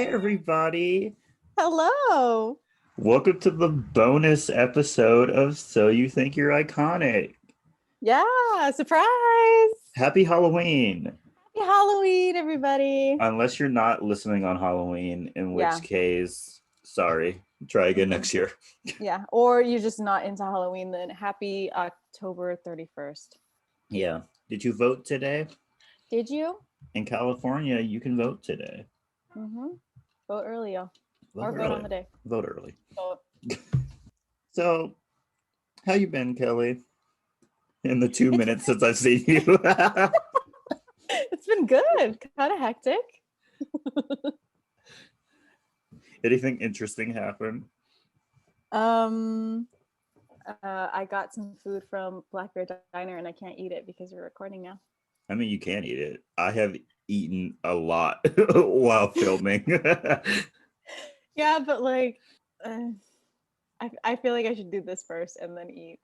Hey, everybody. Hello. Welcome to the bonus episode of So You Think You're Iconic. Yeah, surprise. Happy Halloween. Happy Halloween, everybody. Unless you're not listening on Halloween, in which Yeah. case, sorry. Try again next year. Yeah. Or you're just not into Halloween, then happy October 31st. Yeah. Did you vote today? Did you? In California, you can vote today. Mm-hmm. Vote early, y'all. Or Vote vote on early. the day. Vote early. Vote. So, how you been, Kelly? In the 2 It's minutes since I've seen you. it's been good. Kind of hectic. Anything interesting happen? I got some food from Black Bear Diner and I can't eat it because we're recording now. I mean, you can eat it. I have eaten a lot while filming. Yeah, but like I feel like I should do this first and then eat.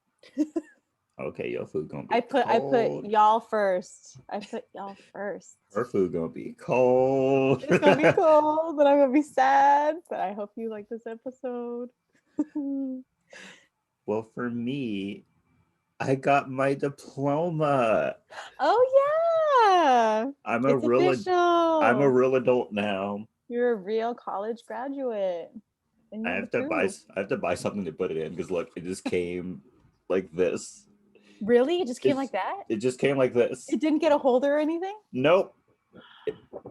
Okay, your food gonna I be put cold. y'all first. I put y'all first. Her food gonna be cold. It's gonna be cold, but I'm gonna be sad. But I hope you like this episode. Well, for me, I got my diploma. Oh yeah, I'm a it's real I'm a official. real adult now. You're a real college graduate, and you I have the have to buy proof. I have to buy something to put it in because look, it just came like this. Really? It just came like It's that? it just came like this. It didn't get a holder or anything? Nope.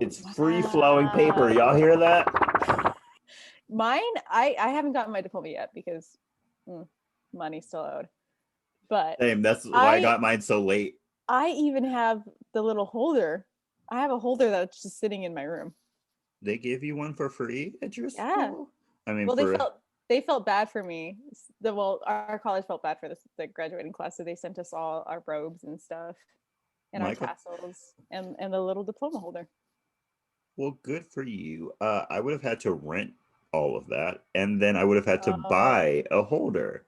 It's free flowing paper. Wow. Y'all hear that? Mine, I haven't gotten my diploma yet because money's still owed. But Same. That's why I I got mine so late. I even have the little holder. I have a holder that's just sitting in my room. They give you one for free at your Yeah. school? I mean, Well, for they felt bad for me. Our college felt bad for the graduating class, so they sent us all our robes and stuff, and our Michael. tassels, and the little diploma holder. Well, good for you. I would have had to rent all of that, and then I would have had to Oh. buy a holder.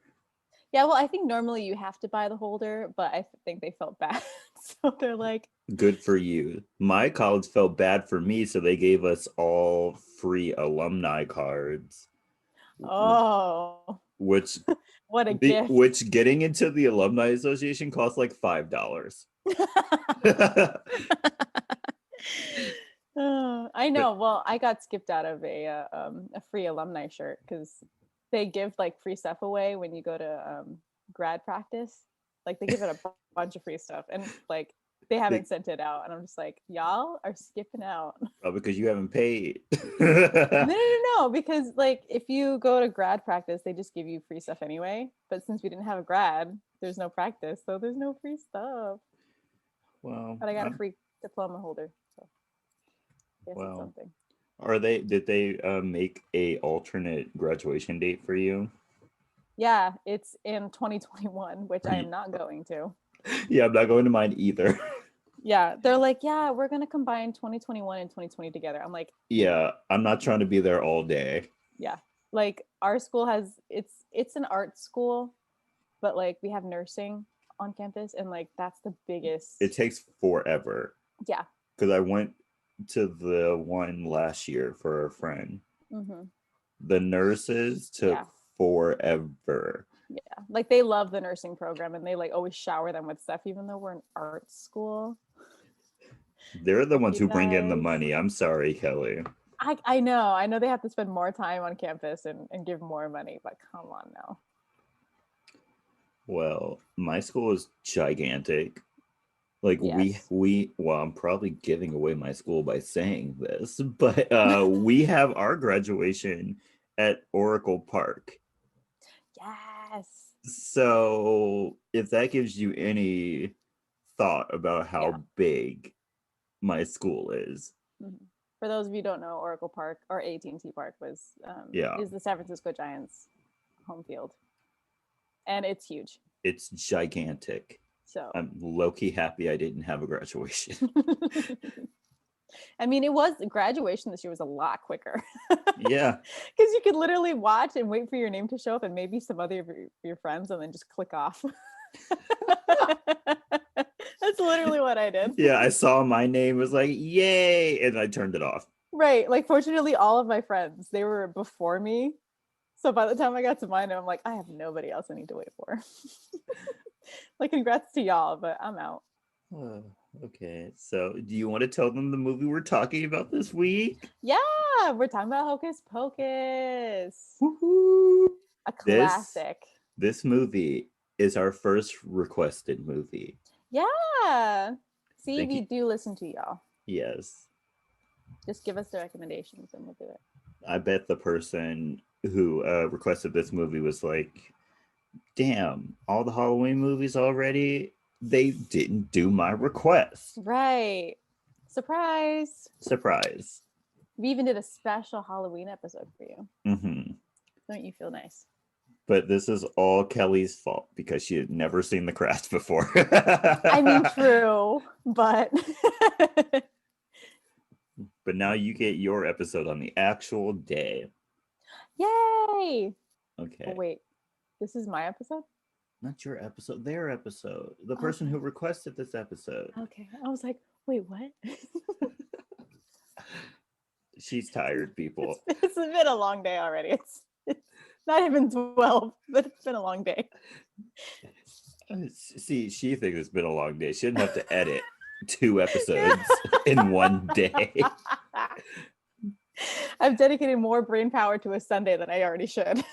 Yeah, well, I think normally you have to buy the holder, but I think they felt bad, so they're like, Good for you. My college felt bad for me, so they gave us all free alumni cards, "Oh, which what a gift!" which getting into the alumni association costs like $5. I But know. Well, I got skipped out of a free alumni shirt because they give like free stuff away when you go to grad practice. Like they give it a bunch of free stuff, and like they they, haven't sent it out. And I'm just like, y'all are skipping out. oh, because you haven't paid. No, because like if you go to grad practice, they just give you free stuff anyway. But since we didn't have a grad, there's no practice, so there's no free stuff. Well, But I got a free diploma holder, so I guess it's well, something. did they make a alternate graduation date for you? Yeah, it's in 2021, which I am not going to. Yeah, I'm not going to mine either. Yeah, they're like, yeah, we're gonna combine 2021 and 2020 together. I'm like, Yeah, no. I'm not trying to be there all day. Yeah, like our school has it's an art school, but like we have nursing on campus, and like that's the It biggest. takes forever Yeah. because I went to the one last year for a friend. Mm-hmm. The nurses took Yeah. forever. Yeah, like they love the nursing program, and they like always shower them with stuff, even though we're an art school. They're the Like ones you who bring in the guys, money. I'm sorry, Kelly. I know they have to spend more time on campus and give more money, but come on now. Well, my school is gigantic. Like Yes. well, I'm probably giving away my school by saying this, but we have our graduation at Oracle Park. Yes. So if that gives you any thought about Yeah. how big my school is. Mm-hmm. For those of you who don't know, Oracle Park or AT&T Park Yeah, is the San Francisco Giants home field, and it's huge. it's gigantic. So, I'm low-key happy I didn't have a graduation. I mean, it was graduation this year was a lot quicker Yeah. because you could literally watch and wait for your name to show up and maybe some other of your friends, and then just click off. That's literally what I did. Yeah, I saw my name, was like, yay, and I turned it off. Right. Like, fortunately, all of my friends, they were before me. So by the time I got to mine, I'm like, I have nobody else I need to wait for. Like, congrats to y'all, but I'm out. Oh, okay. So, do you want to tell them the movie we're talking about this week? Yeah, we're talking about Hocus Pocus, Woohoo! a This classic. this movie is our first requested movie. Yeah. See, Thank we you. do listen to y'all. Yes. Just give us the recommendations and we'll do it. I bet the person who requested this movie was like, damn, all the Halloween movies already? They didn't do my request. Right. Surprise. Surprise. We even did a special Halloween episode for you. Mm-hmm. Don't you feel nice? But this is all Kelly's fault because she had never seen The Craft before. I mean, true, but But now you get your episode on the actual day. yay! Okay. Oh, wait, this is my episode? Not your episode, their episode. The person Okay. who requested this episode. Okay, I was like, wait, what? She's tired, people. It's been a long day already. It's not even 12, but it's been a long day. See, she thinks it's been a long day. She didn't have to edit 2 episodes in one day. I've dedicated more brain power to a Sunday than I already should.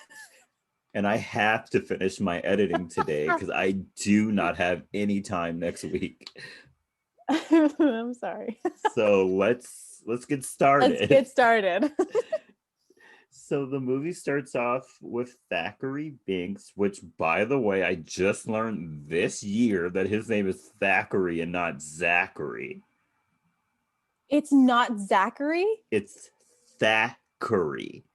And I have to finish my editing today because I do not have any time next week. I'm sorry. So let's get started. Let's get started. So the movie starts off with Thackeray Binks, which, by the way, I just learned this year that his name is Thackeray and not Zachary. It's not Zachary? It's Thackeray.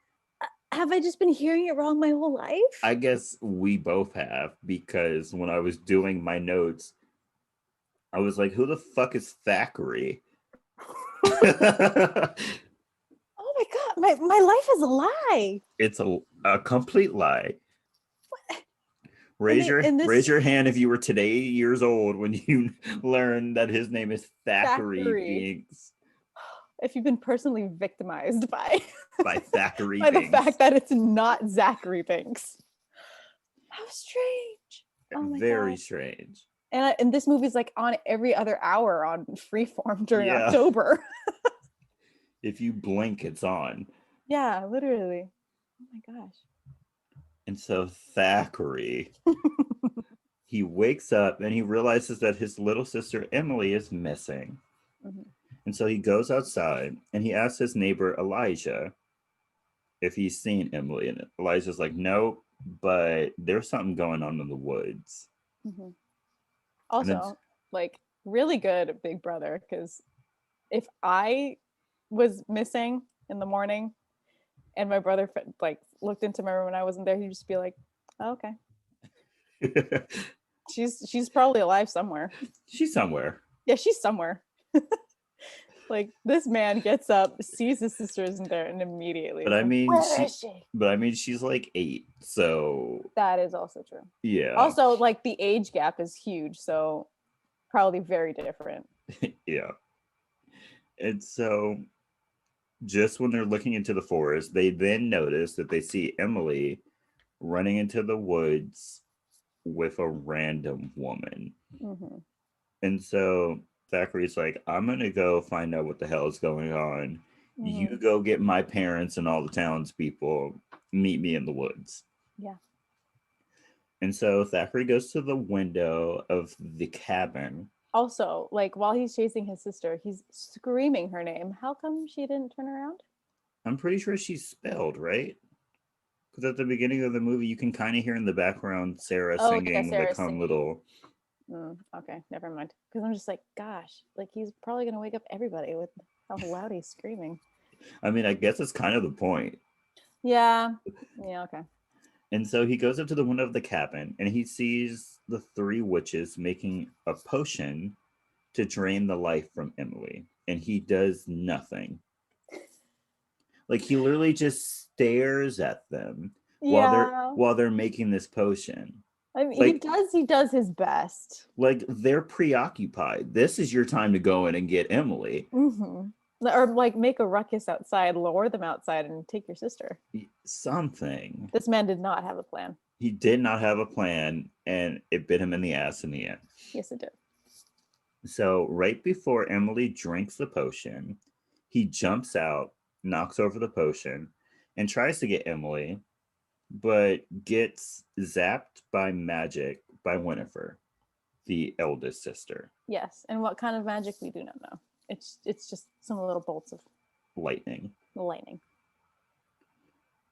Have I just been hearing it wrong my whole life? I guess we both have, because when I was doing my notes, I was like, who the fuck is Thackeray? Oh my god, my life is a lie. It's a complete lie. Raise your hand if you were today years old when you learned that his name is Thackeray Binks. If you've been personally victimized by Thackeray by Binks. the fact that it's not Zachary Binks. How strange. Oh my Very God. strange. And this movie's like on every other hour on Freeform during October. If you blink, it's on. Yeah, literally. Oh my gosh. And so Thackeray, he wakes up and he realizes that his little sister Emily is missing. Mm-hmm. And so he goes outside and he asks his neighbor Elijah if he's seen Emily. And Elijah's like, no, but there's something going on in the woods. Mm-hmm. Also, like, really good Big Brother, because if I was missing in the morning and my brother like looked into my room and I wasn't there, he'd just be like, oh, okay. she's probably alive somewhere. She's somewhere. Yeah, she's somewhere. Like, this man gets up, sees his sister isn't there, and immediately. But I mean, where is she? But I mean, she's like 8, so that is also true. Yeah. Also, like, the age gap is huge, so probably very different. Yeah. And so, just when they're looking into the forest, they then notice that they see Emily running into the woods with a random woman. Mm-hmm. And so Thackeray's like, I'm going to go find out what the hell is going on. Mm-hmm. You go get my parents and all the townspeople. Meet me in the woods. Yeah. And so Thackeray goes to the window of the cabin. Also, like, while he's chasing his sister, he's screaming her name. How come she didn't turn around? I'm pretty sure she's spelled, right? Because at the beginning of the movie, you can kind of hear in the background Sarah singing like some little... okay, never mind. Because I'm just like, gosh, like, he's probably going to wake up everybody with how loud he's screaming. I mean, I guess it's kind of the point. Yeah, okay. And so he goes up to the window of the cabin and he sees the 3 witches making a potion to drain the life from Emily. And he does nothing. Like, he literally just stares at them while they're making this potion. I mean, like, he does his best. Like, they're preoccupied. This is your time to go in and get Emily. Mm-hmm. Or like make a ruckus outside, lure them outside, and take your sister. Something. This man did not have a plan. He did not have a plan, and it bit him in the ass in the end. Yes, it did. So right before Emily drinks the potion, he jumps out, knocks over the potion, and tries to get Emily, but gets zapped by magic by Winifred, the eldest sister. Yes, and what kind of magic we do not know. It's just some little bolts of Lightning. lightning.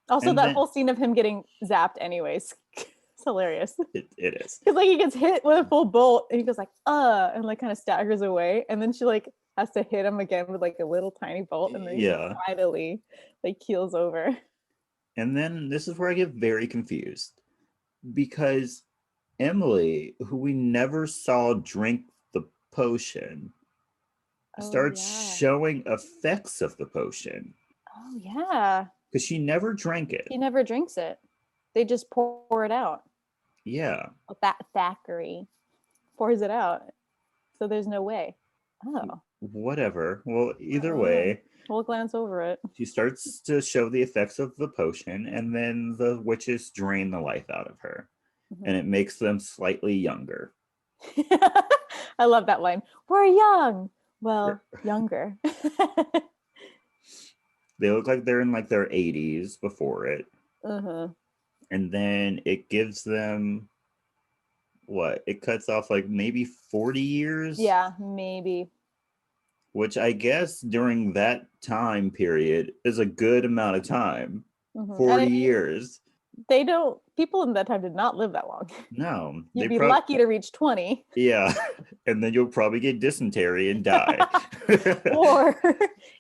Also, And that then, whole scene of him getting zapped, anyways, it's hilarious. it is. Because like he gets hit with a full bolt, and he goes like, and like kind of staggers away, and then she like has to hit him again with like a little tiny bolt, and then he finally like keels over. And then this is where I get very confused, because Emily, who we never saw drink the potion, starts showing effects of the potion. Oh yeah. Because she never drank it. He never drinks it. They just pour it out. Yeah. Thackeray pours it out. So there's no way. Oh. Whatever. Well, either way. We'll glance over it. She starts to show the effects of the potion, and then the witches drain the life out of her. Mm-hmm. And it makes them slightly younger. I love that line. We're young. Well, younger. They look like they're in like their 80s before it. Uh-huh. And then it gives them what? It cuts off like maybe 40 years? Yeah, maybe. Which I guess during that time period is a good amount of time. Mm-hmm. 40 years. People in that time did not live that long. No. You'd be lucky to reach 20. Yeah. And then you'll probably get dysentery and die. Or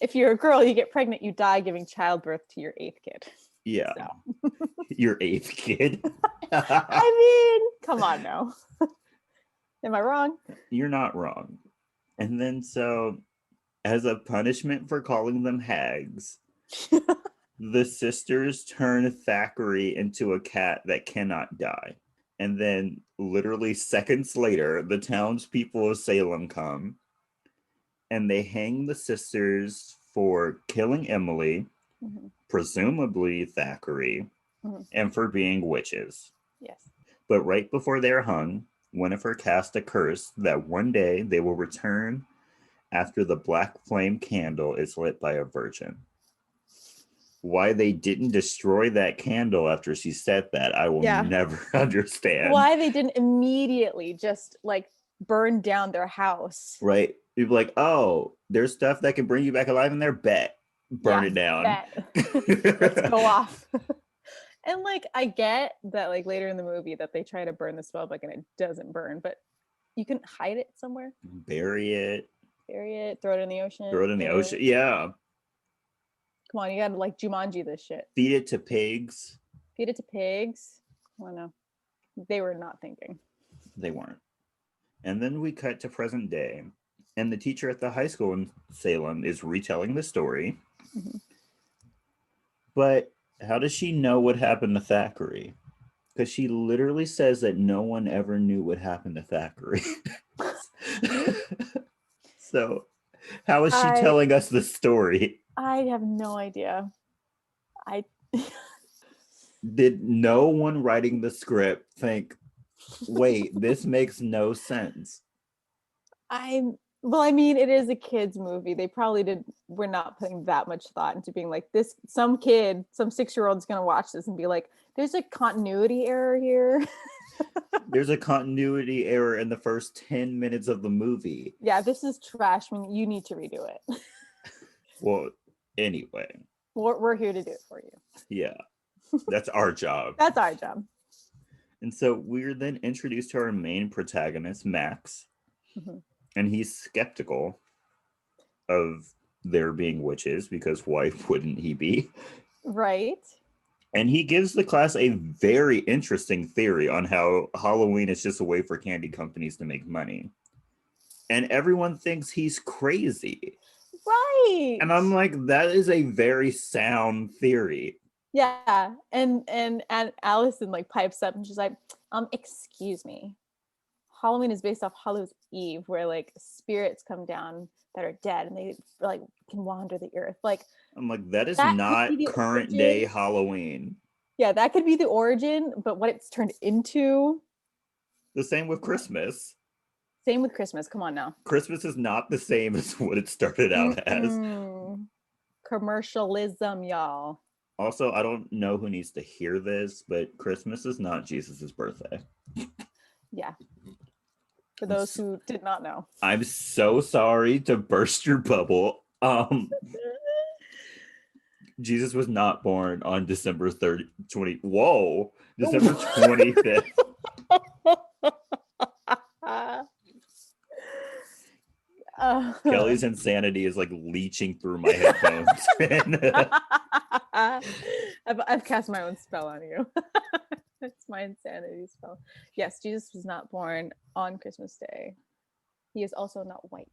if you're a girl, you get pregnant, you die giving childbirth to your 8th kid. Yeah. So. Your 8th kid. I mean, come on now. Am I wrong? You're not wrong. And then so, as a punishment for calling them hags, the sisters turn Thackeray into a cat that cannot die. And then literally seconds later, the townspeople of Salem come and they hang the sisters for killing Emily, mm-hmm. presumably Thackeray, mm-hmm. and for being witches. Yes. But right before they're hung, Winifred cast a curse that one day they will return after the black flame candle is lit by a virgin. Why they didn't destroy that candle after she said that, I will never understand. Why they didn't immediately just like burn down their house. Right. You'd be like, oh, there's stuff that can bring you back alive in there. Bet. Burn it down. Let's go off. And like, I get that like later in the movie that they try to burn the spell book and it doesn't burn, but you can hide it somewhere. Bury it. Throw it in the ocean. Yeah. Come on, you gotta like Jumanji this shit. Feed it to pigs. Oh no. They were not thinking. They weren't. And then we cut to present day. And the teacher at the high school in Salem is retelling the story. Mm-hmm. But how does she know what happened to Thackeray? Because she literally says that no one ever knew what happened to Thackeray. So how is she telling us the story? I have no idea. Did no one writing the script think, wait, this makes no sense? Well, I mean, it is a kid's movie. They probably were not putting that much thought into being like this. Some 6-year-old's going to watch this and be like, there's a continuity error here. There's a continuity error in the first 10 minutes of the movie. Yeah, this is trash. I mean, you need to redo it. Well, anyway. We're here to do it for you. Yeah, that's our job. That's our job. And so we're then introduced to our main protagonist, Max. Mm-hmm. And he's skeptical of there being witches because why wouldn't he be? Right. And he gives the class a very interesting theory on how Halloween is just a way for candy companies to make money. And everyone thinks he's crazy. Right. And I'm like, that is a very sound theory. Yeah. And Allison like pipes up and she's like, excuse me. Halloween is based off Hallows Eve, where like spirits come down that are dead and they like can wander the earth. Like I'm like, that is that could be not the current day origin. Halloween. Yeah, that could be the origin, but what it's turned into. The same with Christmas. Same with Christmas. Come on now. Christmas is not the same as what it started out as. Commercialism, y'all. Also, I don't know who needs to hear this, but Christmas is not Jesus's birthday. Yeah. For those who did not know. I'm so sorry to burst your bubble. Jesus was not born on December 30, 20. Whoa. December 25th. Kelly's insanity is like leaching through my headphones. I've cast my own spell on you. That's my insanity spell. Yes, Jesus was not born on Christmas Day. He is also not white.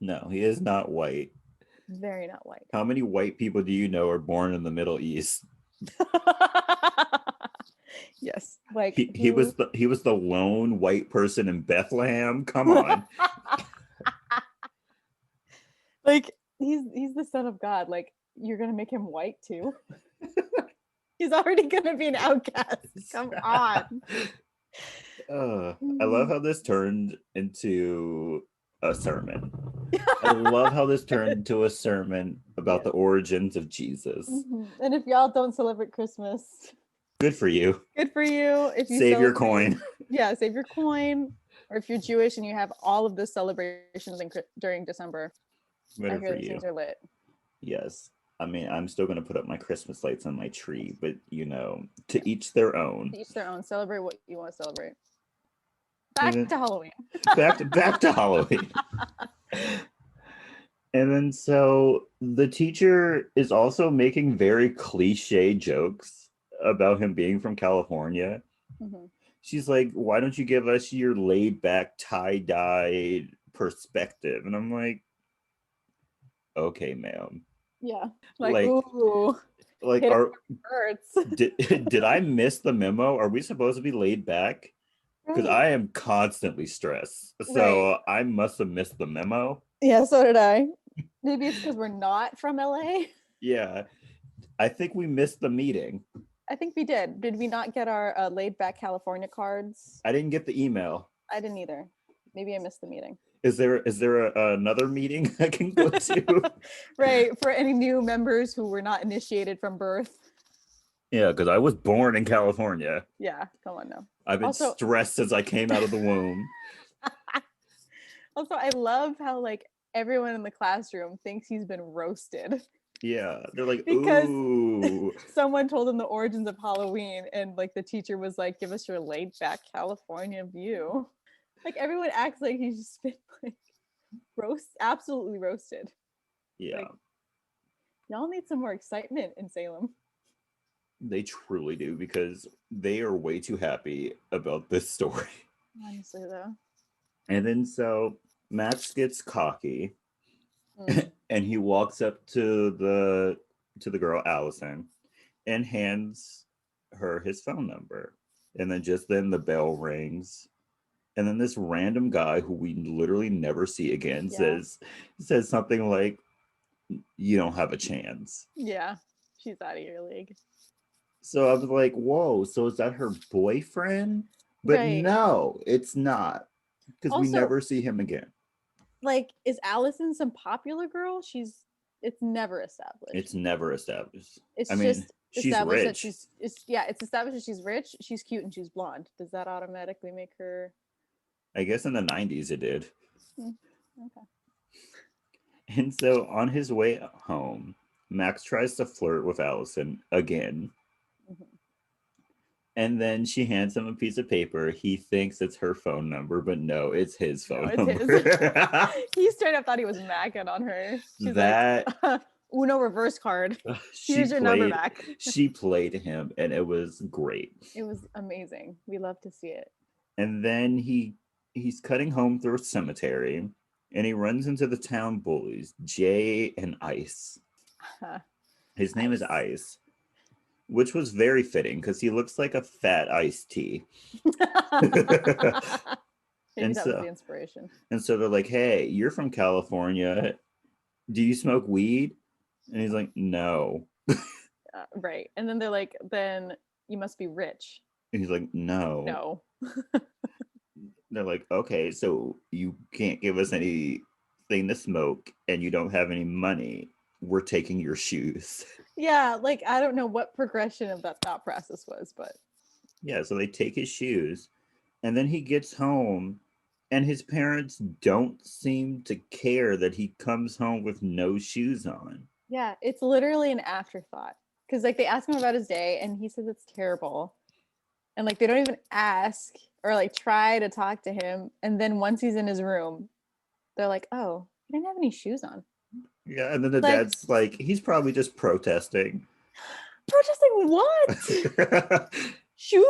No, he is not white. Very not white. How many white people do you know are born in the Middle East? Yes, like he was the lone white person in Bethlehem. Come on. Like he's the son of God. Like you're gonna make him white too. He's already gonna be an outcast. Come on. I love how this turned into a sermon. I love how this turned into a sermon about the origins of Jesus. And if y'all don't celebrate Christmas, good for you. Good for you. If you save your coin. Yeah, save your coin. Or if you're Jewish and you have all of the celebrations during December, I hear these things are lit. Yes. I mean, I'm still going to put up my Christmas lights on my tree, but you know, to each their own. To each their own. Celebrate what you want to celebrate. Back to Halloween. back to Halloween. And then so the teacher is also making very cliche jokes about him being from California. Mm-hmm. She's like, why don't you give us your laid back tie-dyed perspective? And I'm like, okay, ma'am. Yeah. Like ooh. Like hurts. did I miss the memo? Are we supposed to be laid back? Because I am constantly stressed. So I must have missed the memo. Yeah, so did I. Maybe it's because we're not from LA. Yeah. I think we missed the meeting. I think we did. Did we not get our laid back California cards? I didn't get the email. I didn't either. Maybe I missed the meeting. Is there another meeting I can go to? Right. For any new members who were not initiated from birth. Yeah, because I was born in California. Yeah, come on now. I've been stressed since I came out of the womb. Also, I love how like everyone in the classroom thinks he's been roasted. Yeah, they're like, because ooh. Someone told him the origins of Halloween, and like the teacher was like, "Give us your laid back California view." Like everyone acts like he's just been like absolutely roasted. Yeah. Like, y'all need some more excitement in Salem. They truly do, because they are way too happy about this story. Honestly, though. And then so Max gets cocky, and he walks up to the girl Allison and hands her his phone number. And then just then the bell rings. And then this random guy who we literally never see again says something like, "You don't have a chance." Yeah, she's out of your league. So I was like, whoa, so is that her boyfriend? But no, it's not. Because we never see him again. Like, is Allison some popular girl? It's never established. It's never established. It's just established that she's it's established that she's rich, she's cute, and she's blonde. Does that automatically make her? I guess in the 90s it did. Okay. And so on his way home, Max tries to flirt with Allison again. Mm-hmm. And then she hands him a piece of paper. He thinks it's her phone number, but no, it's his phone number. He straight up thought he was macking on her. She's like, Uno reverse card. Here's your number back. She played him, and it was great. It was amazing. We love to see it. And then he's cutting home through a cemetery, and he runs into the town bullies, Jay and Ice. His name is Ice, which was very fitting because he looks like a fat iced tea. Maybe And that was so the inspiration. and so they're like, "Hey, you're from California. Do you smoke weed?" And he's like, "No." Right. And then they're like, then you must be rich. And he's like, "No." No. They're like, "Okay, so you can't give us anything to smoke and you don't have any money. We're taking your shoes." Yeah, like I don't know what progression of that thought process was, but Yeah, so they take his shoes and then he gets home and his parents don't seem to care that he comes home with no shoes on. yeah, it's literally an afterthought. Because like they ask him about his day and he says it's terrible. And like they don't even ask or like try to talk to him. And then once he's in his room, they're like, oh, he didn't have any shoes on. Yeah, and then the Like, dad's like, he's probably just protesting. protesting what? Shoes?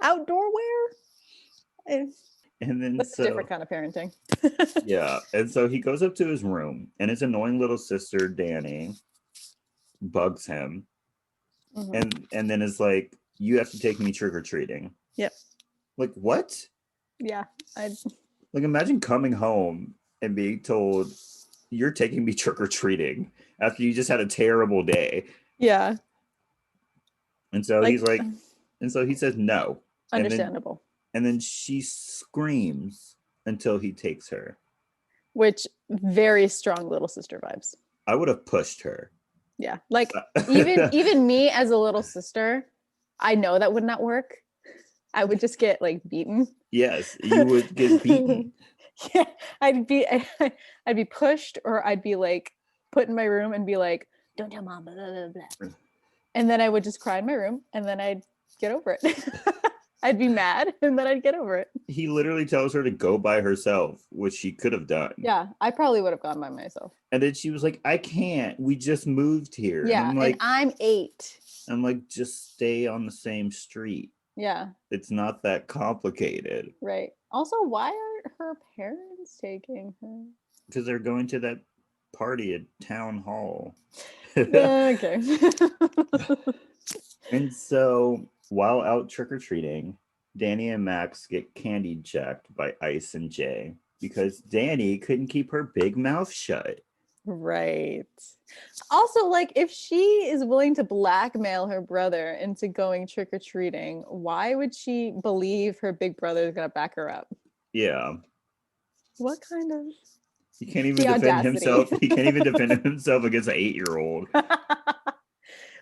Outdoor wear? And And then that's a different kind of parenting. yeah, and so he goes up to his room and his annoying little sister Danny bugs him and then is like, "You have to take me trick-or-treating." Yep. Like, what? Yeah. Like, imagine coming home and being told you're taking me trick-or-treating after you just had a terrible day. Yeah. And so Like, he's like, and so he says no. Understandable. And then she screams until he takes her. Which very strong little sister vibes. I would have pushed her. Yeah. Like even me as a little sister, I know that would not work. I would just get like beaten. Yes, you would get beaten. Yeah, I'd be pushed, or I'd be like put in my room and be like, don't tell mom, blah, blah, blah. And then I would just cry in my room and then I'd get over it. I'd be mad and then I'd get over it. He literally tells her to go by herself, which she could have done. Yeah, I probably would have gone by myself. And then she was like, I can't. We just moved here. Yeah, and I'm like, and I'm 8. I'm like, just stay on the same street. Yeah. It's not that complicated. Right. Also, why are her parents taking her? Because they're going to that party at town hall. Okay. And so while out trick-or-treating, Danny and Max get candy checked by Ice and Jay because Danny couldn't keep her big mouth shut. Right. Also, like, if she is willing to blackmail her brother into going trick-or-treating, why would she believe her big brother is going to back her up? Yeah. What kind of... He can't even defend himself. He can't even defend himself against an 8-year-old.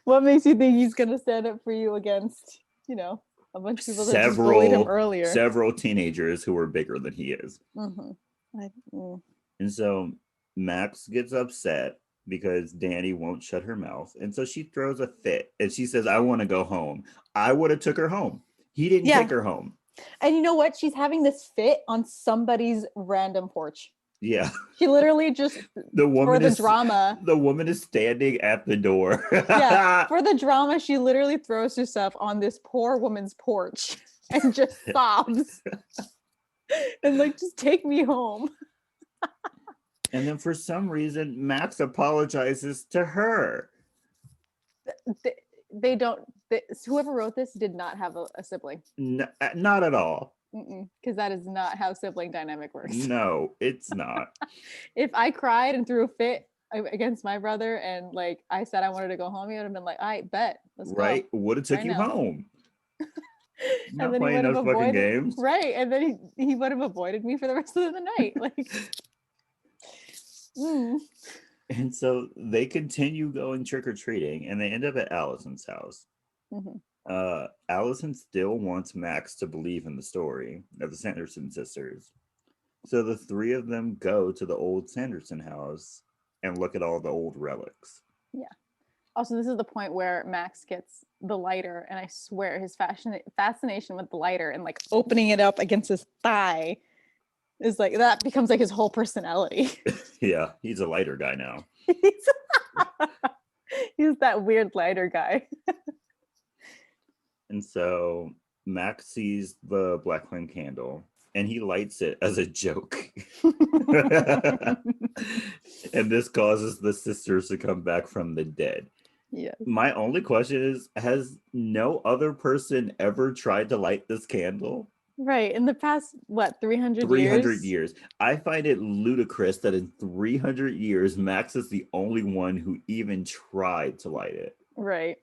What makes you think he's going to stand up for you against, you know, a bunch of people that just bullied him earlier? Several teenagers who are bigger than he is. And so Max gets upset because Danny won't shut her mouth. And so she throws a fit and she says, I want to go home. I would have took her home. He didn't take her home. And you know what? She's having this fit on somebody's random porch. Yeah. She literally just for the drama. The woman is standing at the door. Yeah. For the drama, she literally throws herself on this poor woman's porch and just sobs. And like, just take me home. And then for some reason, Max apologizes to her. They don't. Whoever wrote this did not have a sibling. No, not at all. Because that is not how sibling dynamic works. No, it's not. If I cried and threw a fit against my brother and like I said I wanted to go home, he would have been like, I bet, let's go. Right, would have took you home. Not and then playing those fucking games. Right, and then he would have avoided me for the rest of the night. Like, And so they continue going trick-or-treating and they end up at Allison's house. Allison still wants Max to believe in the story of the Sanderson sisters. So the three of them go to the old Sanderson house and look at all the old relics. Yeah. Also, this is the point where Max gets the lighter, and I swear his fascination with the lighter and like opening it up against his thigh is like, that becomes like his whole personality. Yeah, he's a lighter guy now. He's that weird lighter guy. And so Max sees the black flame candle and he lights it as a joke. And this causes the sisters to come back from the dead. Yeah. My only question is, has no other person ever tried to light this candle? Right. In the past, what, 300 300 years? years. I find it ludicrous that in 300 years, Max is the only one who even tried to light it. Right.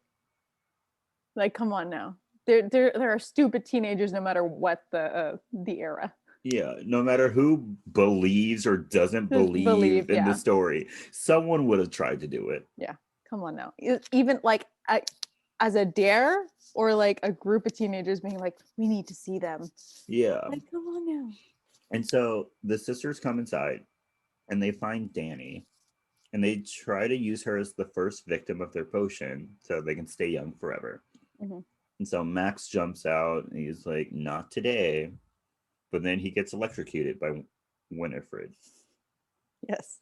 Like, come on now. There are stupid teenagers no matter what the era. Yeah, no matter who believes or doesn't Just believe believe, in the yeah. story, someone would have tried to do it. Yeah. Come on now. Even like as a dare or like a group of teenagers being like, we need to see them. Yeah. Like, come on now. And so the sisters come inside and they find Danny and they try to use her as the first victim of their potion so they can stay young forever. Mm-hmm. And so Max jumps out and he's like, not today. But then he gets electrocuted by Winifred. Yes.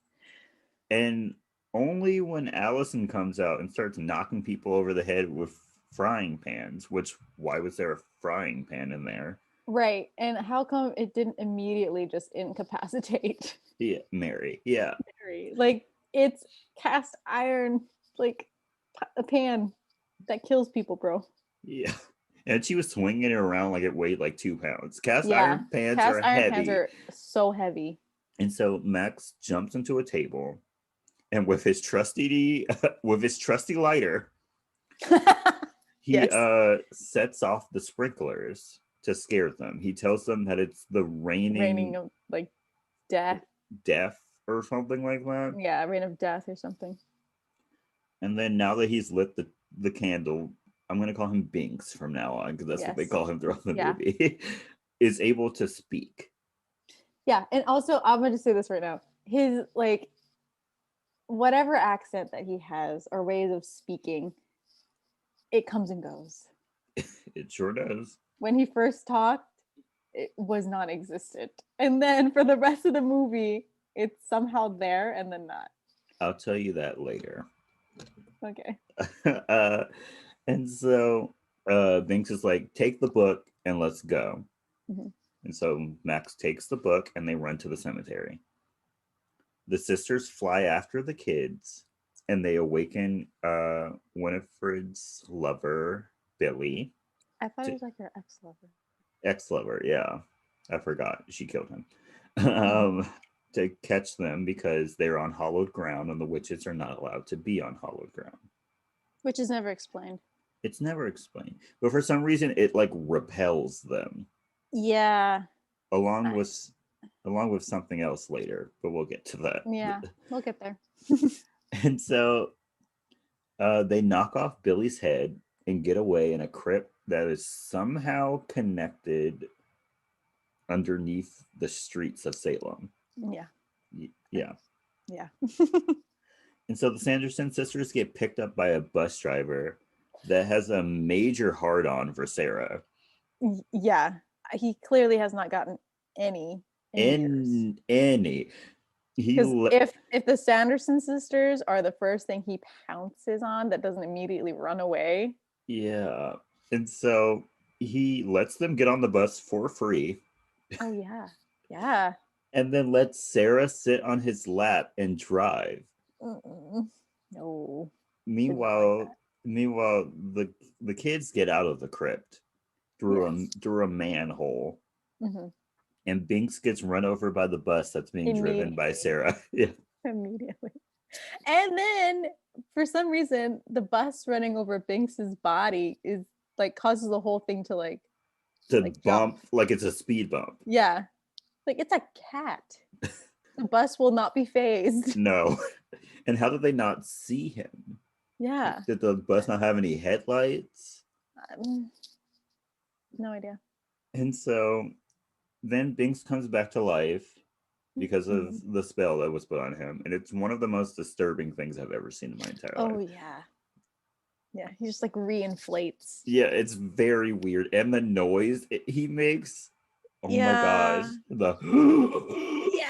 And only when Allison comes out and starts knocking people over the head with frying pans, which why was there a frying pan in there? Right. And how come it didn't immediately just incapacitate Yeah, Mary. Yeah. Mary? Like, it's cast iron, like a pan that kills people, bro. Yeah. And she was swinging it around like it weighed like 2 pounds. Cast Yeah. iron pans Cast are iron pans heavy. are so heavy. And so Max jumps into a table and with his trusty lighter, he Yes. sets off the sprinklers to scare them. He tells them that it's the Raining raining of like death. death or something like that. Yeah, rain of death or something. And then now that he's lit the candle, I'm gonna call him Binks from now on because that's what they Yes. call him throughout the Yeah. movie. Is able to speak. Yeah. And also, I'm going to say this right now. His, like, whatever accent that he has or ways of speaking, it comes and goes. It sure does. When he first talked, it was non-existent, and then for the rest of the movie, it's somehow there and then not. I'll tell you that later. Okay. uh, and so Binks is like, take the book and let's go. Mm-hmm. And so Max takes the book and they run to the cemetery. The sisters fly after the kids and they awaken Winifred's lover, Billy. I thought it was like her ex-lover. Ex-lover, yeah. I forgot. She killed him. Mm-hmm. To catch them because they're on hallowed ground and the witches are not allowed to be on hallowed ground. Which is never explained. It's never explained. But for some reason it like repels them. Yeah. Along with something else later, but we'll get to that. Yeah, we'll get there. And so they knock off Billy's head and get away in a crypt that is somehow connected underneath the streets of Salem. Yeah. Yeah. Yeah. And so the Sanderson sisters get picked up by a bus driver that has a major hard on for Sarah. Yeah. He clearly has not gotten any in years. Because if the Sanderson sisters are the first thing he pounces on that doesn't immediately run away. Yeah. And so he lets them get on the bus for free. Oh, yeah. Yeah. And then lets Sarah sit on his lap and drive. No. Meanwhile, the kids get out of the crypt through a manhole. Mm-hmm. And Binks gets run over by the bus that's being driven by Sarah. Yeah. Immediately. And then for some reason, the bus running over Binks's body is like causes the whole thing to like bump jump. Like it's a speed bump. Yeah. Like it's a cat. The bus will not be phased. No. And how did they not see him? Yeah. Did the bus not have any headlights? No idea. And so then Binks comes back to life because of the spell that was put on him. And it's one of the most disturbing things I've ever seen in my entire life. Oh, yeah. Yeah, he just like reinflates. Yeah, it's very weird. And the noise he makes. Oh my gosh.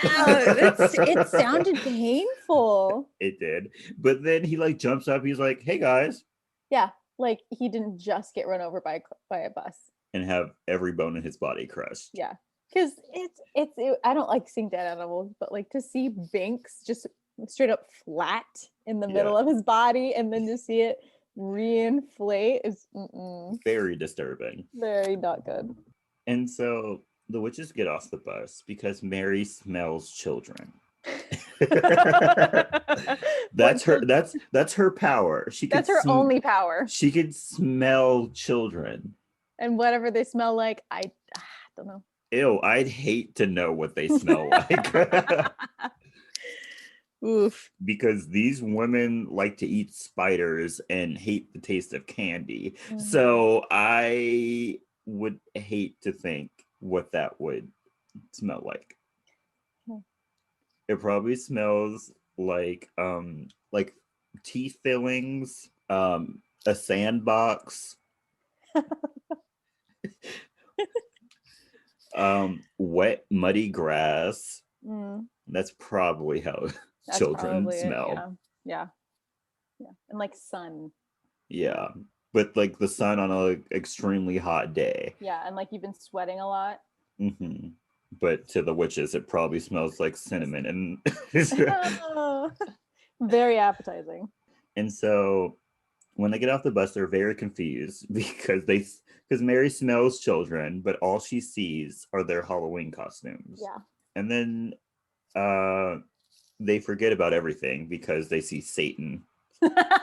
It sounded painful. It did. But then he like jumps up. He's like, hey guys. Yeah, like he didn't just get run over by a bus. And have every bone in his body crushed. Yeah. Because it's I don't like seeing dead animals, but like to see Binks just straight up flat in the middle of his body and then to see it reinflate is very disturbing. Very not good. And so the witches get off the bus because Mary smells children. What That's her children? that's her power. That's her only power. She could smell children. And whatever they smell like, I don't know. Ew, I'd hate to know what they smell like. Oof. Because these women like to eat spiders and hate the taste of candy. Mhm. So I would hate to think what that would smell like. Hmm. It probably smells like teeth fillings, a sandbox, wet muddy grass. Mm, That's probably how that's children probably it. smell. Yeah. And like sun. Yeah. But like the sun on an extremely hot day. Yeah, and like you've been sweating a lot. Mm-hmm. But to the witches, it probably smells like cinnamon. And Oh, very appetizing. and so when they get off the bus, they're very confused because Mary smells children, but all she sees are their Halloween costumes. Yeah. And then they forget about everything because they see Satan.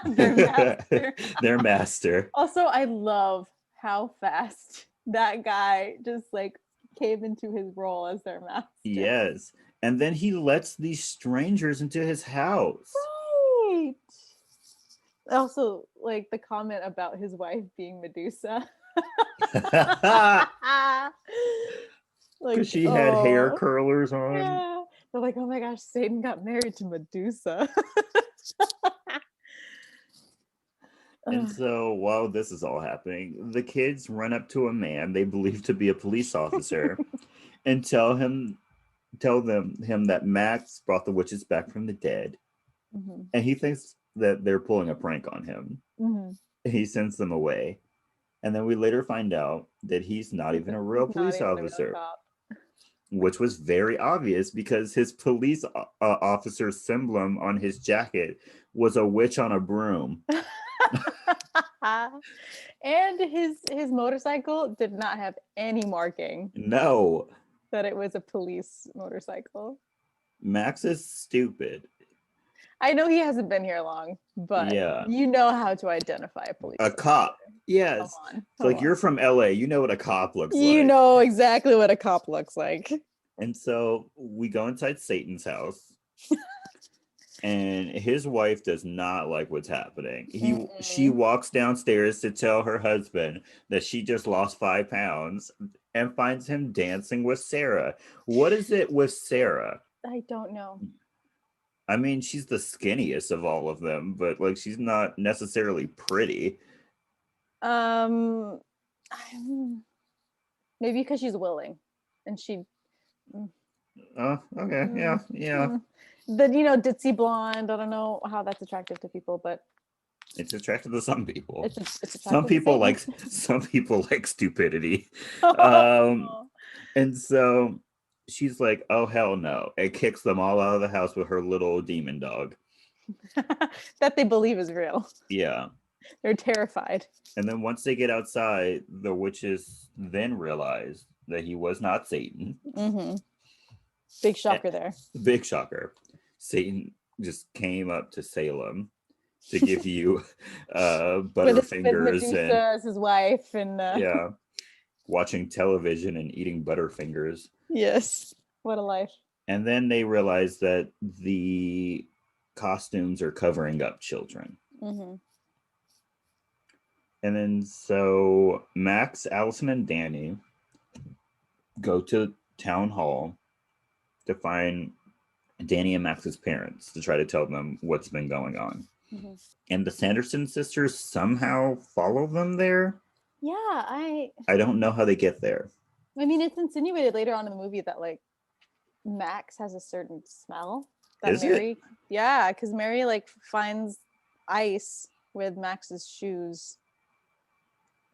Their master. Their master. Also, I love how fast that guy just like came into his role as their master. Yes. And then he lets these strangers into his house. Right. Also, like the comment about his wife being Medusa. Because she had hair curlers on. Yeah. They're like, oh my gosh, Satan got married to Medusa. And so while this is all happening, the kids run up to a man they believe to be a police officer and tell him that Max brought the witches back from the dead. Mm-hmm. And he thinks that they're pulling a prank on him. Mm-hmm. He sends them away. And then we later find out that he's not even a real police officer, which was very obvious because his police officer's emblem on his jacket was a witch on a broom. And his motorcycle did not have any marking. No. That it was a police motorcycle. Max is stupid. I know he hasn't been here long, but yeah, you know how to identify a police officer. Cop. Yes. Come on. You're from LA. You know what a cop looks like. You know exactly what a cop looks like. And so we go inside Satan's house. And his wife does not like what's happening. She walks downstairs to tell her husband that she just lost 5 pounds and finds him dancing with Sarah. What is it with Sarah? I don't know. I mean, she's the skinniest of all of them, but like she's not necessarily pretty. Maybe because she's willing, and she. Oh, okay, yeah. The ditzy blonde. I don't know how that's attractive to people, but it's attractive to some people. It's some people like stupidity. And so she's like, "Oh hell no!" and kicks them all out of the house with her little demon dog that they believe is real. Yeah, they're terrified. And then once they get outside, the witches then realize that he was not Satan. Mm-hmm. Big shocker there. Big shocker. Satan just came up to Salem to give you Butterfingers and as his wife and yeah, watching television and eating Butterfingers. Yes, what a life. And then they realize that the costumes are covering up children. Mm-hmm. And then so Max, Allison, and Danny go to town hall to find Danny and Max's parents to try to tell them what's been going on. Mm-hmm. And the Sanderson sisters somehow follow them there. Yeah, I don't know how they get there. I mean, it's insinuated later on in the movie that like Max has a certain smell. That Is Mary, it? Yeah, because Mary like finds ice with Max's shoes.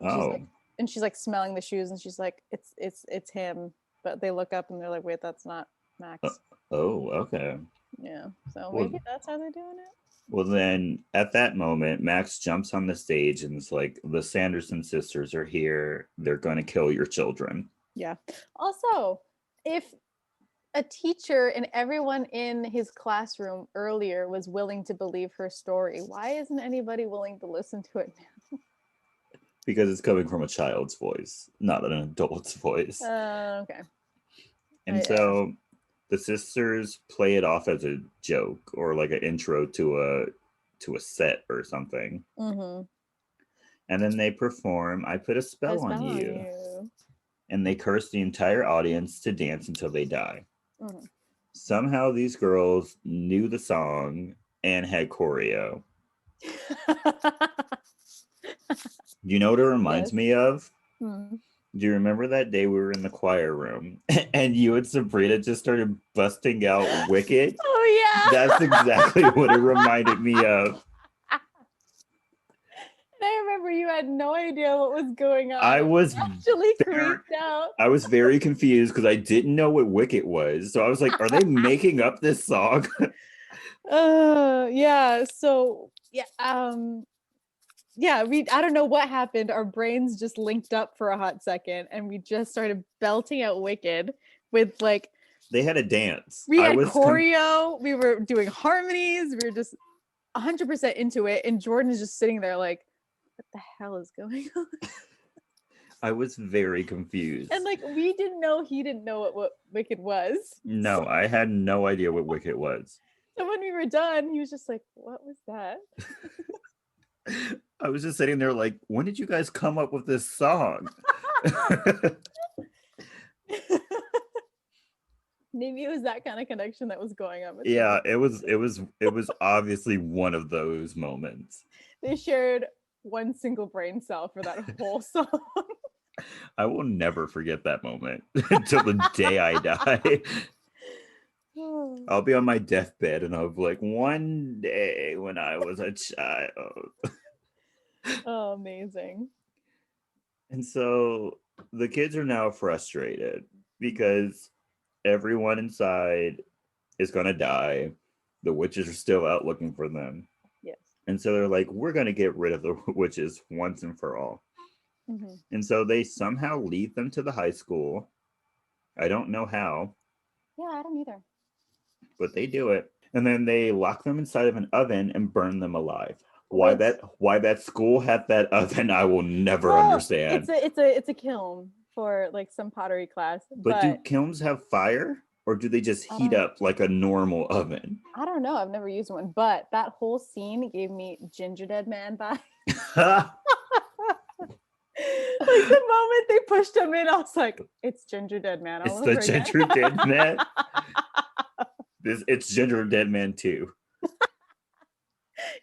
Oh. And she's like smelling the shoes, and she's like, it's him. But they look up and they're like, wait, that's not Max. Oh, okay. Yeah, so maybe that's how they're doing it. Well, then at that moment, Max jumps on the stage and it's like, the Sanderson sisters are here. They're going to kill your children. Yeah. Also, if a teacher and everyone in his classroom earlier was willing to believe her story, why isn't anybody willing to listen to it now? Because it's coming from a child's voice, not an adult's voice. Okay. And so the sisters play it off as a joke or like an intro to a set or something. Mm-hmm. And then they perform I Put a Spell on You. You. And they curse the entire audience to dance until they die. Mm-hmm. Somehow these girls knew the song and had choreo. Do you know what it reminds me of? Hmm. Do you remember that day we were in the choir room and you and Sabrina just started busting out Wicked? Oh yeah. That's exactly what it reminded me of. And I remember you had no idea what was going on. I was actually creeped out. I was very confused because I didn't know what Wicked was. So I was like, are they making up this song? Yeah. So yeah, I don't know what happened. Our brains just linked up for a hot second and we just started belting out Wicked with like They had a dance. we had choreo, we were doing harmonies, we were just 100% into it, and Jordan is just sitting there like, what the hell is going on? I was very confused. And like we didn't know he didn't know what Wicked was. No, so I had no idea what Wicked was. So when we were done, he was just like, what was that? I was just sitting there like, when did you guys come up with this song? Maybe it was that kind of connection that was going on. Yeah, it was obviously one of those moments. They shared one single brain cell for that whole song. I will never forget that moment until the day I die. I'll be on my deathbed and I'll be like, one day when I was a child. Oh, amazing. And so the kids are now frustrated because everyone inside is going to die. The witches are still out looking for them. Yes. And so they're like, we're going to get rid of the witches once and for all. Mm-hmm. And so they somehow lead them to the high school. I don't know how. Yeah, I don't either. But they do it. And then they lock them inside of an oven and burn them alive. Why that school had that oven, I will never understand. It's a kiln for like some pottery class. But do kilns have fire? Or do they just heat up like a normal oven? I don't know. I've never used one. But that whole scene gave me Ginger Dead Man vibes. Like the moment they pushed him in, I was like, it's Ginger Dead Man. It's the Ginger Dead Man. It's Ginger Dead Man 2.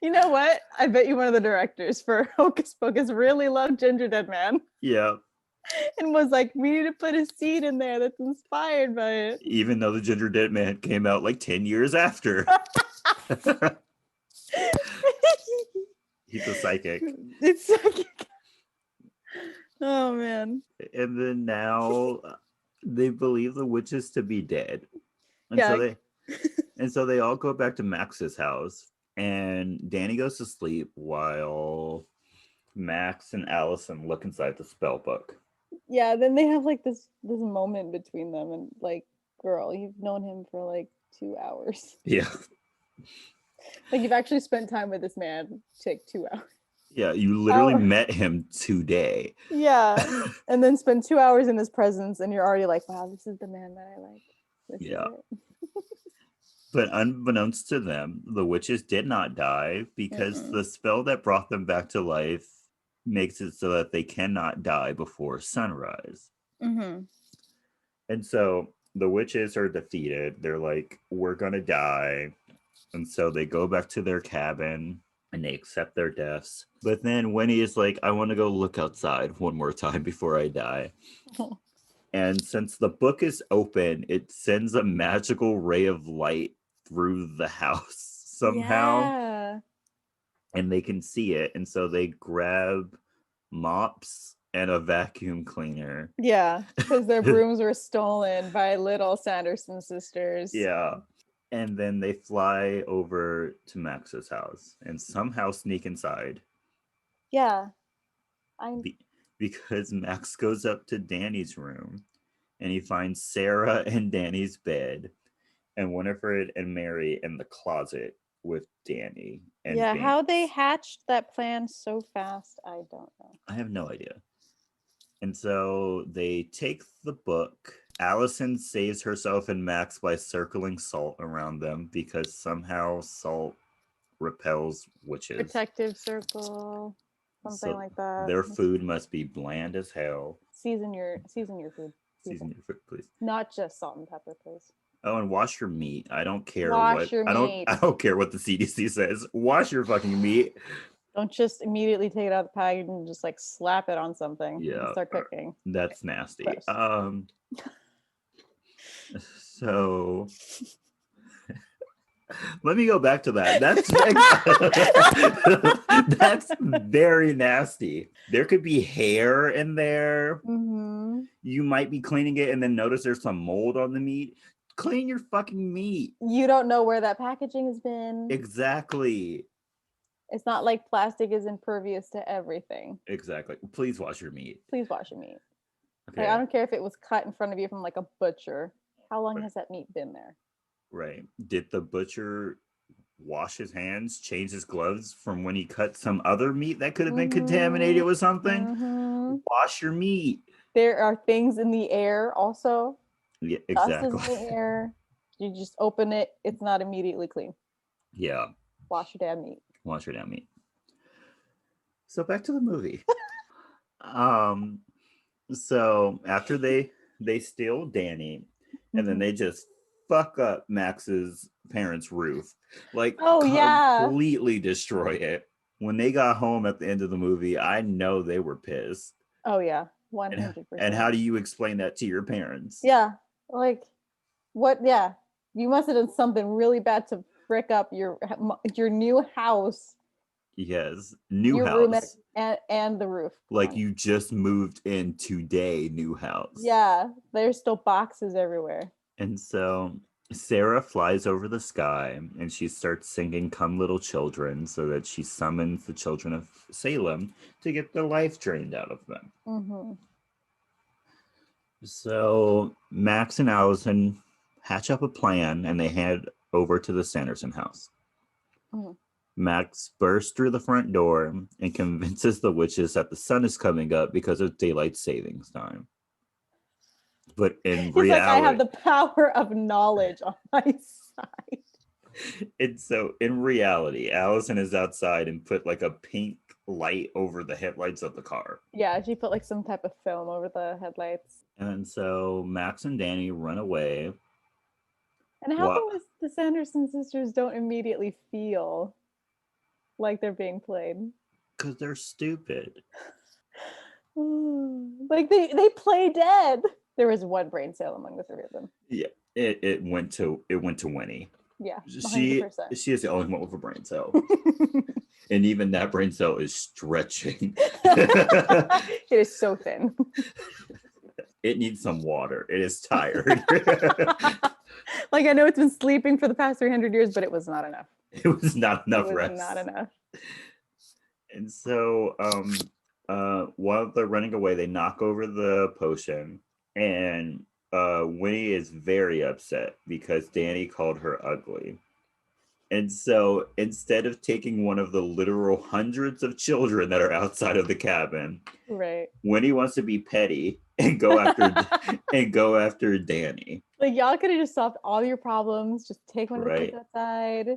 You know what? I bet you one of the directors for Hocus Pocus really loved Ginger Dead Man. Yeah. And was like, we need to put a scene in there that's inspired by it. Even though the Ginger Dead Man came out like 10 years after. He's a psychic. It's psychic. Oh, man. And then now they believe the witches to be dead. And so they all go back to Max's house. And Danny goes to sleep while Max and Allison look inside the spell book. Yeah, then they have like this moment between them, and like, girl, you've known him for like 2 hours. Yeah. Like you've actually spent time with this man. Take 2 hours. Yeah, you literally met him today. Yeah, and then spend 2 hours in his presence, and you're already like, wow, this is the man that I like. Yeah. But unbeknownst to them, the witches did not die because the spell that brought them back to life makes it so that they cannot die before sunrise. Mm-hmm. And so the witches are defeated. They're like, we're going to die. And so they go back to their cabin and they accept their deaths. But then Winnie is like, I want to go look outside one more time before I die. And since the book is open, it sends a magical ray of light through the house somehow. Yeah. And they can see it. And so they grab mops and a vacuum cleaner. Yeah, because their brooms were stolen by little Sanderson sisters. Yeah. And then they fly over to Max's house and somehow sneak inside. Yeah. Because Max goes up to Danny's room and he finds Sarah in Danny's bed and Winifred and Mary in the closet with Danny and Yeah, how they Vince. hatched that plan so fast, I don't know. I have no idea. And so they take the book. Allison saves herself and Max by circling salt around them because somehow salt repels witches. Protective circle, something So like that. their food must be bland as hell. Season your food. Season your food, please. Not just salt and pepper, please. Oh, and wash your meat. I don't care Wash your I meat. don't care what the CDC says. Wash your fucking meat. Don't just immediately take it out of the package and just like slap it on something and Yeah, start cooking. that's nasty. Gross. So let me go back to that. That's very nasty. There could be hair in there. Mm-hmm. You might be cleaning it and then notice there's some mold on the meat. Clean your fucking meat. You don't know where that packaging has been. Exactly. It's not like plastic is impervious to everything. Exactly. Please wash your meat. Please wash your meat. Okay. Like, I don't care if it was cut in front of you from like a butcher. How long has that meat been there? Right. Did the butcher wash his hands, change his gloves from when he cut some other meat that could have been contaminated with something? Mm-hmm. Wash your meat. There are things in the air also. Yeah, exactly. Dust is in the air. You just open it. It's not immediately clean. Yeah. Wash your damn meat. Wash your damn meat. So back to the movie. So after they steal Danny, and then they just fuck up Max's parents' roof, like completely destroy it. When they got home at the end of the movie, I know they were pissed. Oh yeah, 100%. And how do you explain that to your parents? Yeah, like what? Yeah, you must have done something really bad to frick up your new house. Yes, new your house. Room and the roof. Like you just moved in today, new house. Yeah, there's still boxes everywhere. And so Sarah flies over the sky and she starts singing Come Little Children so that she summons the children of Salem to get the life drained out of them. Mm-hmm. So Max and Allison hatch up a plan and they head over to the Sanderson house. Mm-hmm. Max bursts through the front door and convinces the witches that the sun is coming up because of daylight savings time. But in reality, like, I have the power of knowledge on my side. And so in reality, Allison is outside and put like a pink light over the headlights of the car. Yeah, she put like some type of film over the headlights. And so Max and Danny run away. And how come the Sanderson sisters don't immediately feel like they're being played? Because they're stupid. Like they play dead. There was one brain cell among the three of them. Yeah, it went to Winnie. Yeah, 100%. She is the only one with a brain cell. And even that brain cell is stretching. It is so thin. It needs some water. It is tired. Like, I know it's been sleeping for the past 300 years, but it was not enough. It was not enough rest. Not enough. And so while they're running away, they knock over the potion. And Winnie is very upset because Danny called her ugly. And so instead of taking one of the literal hundreds of children that are outside of the cabin, right, Winnie wants to be petty and go after Danny. Like, y'all could have just solved all your problems, just take one of the kids outside.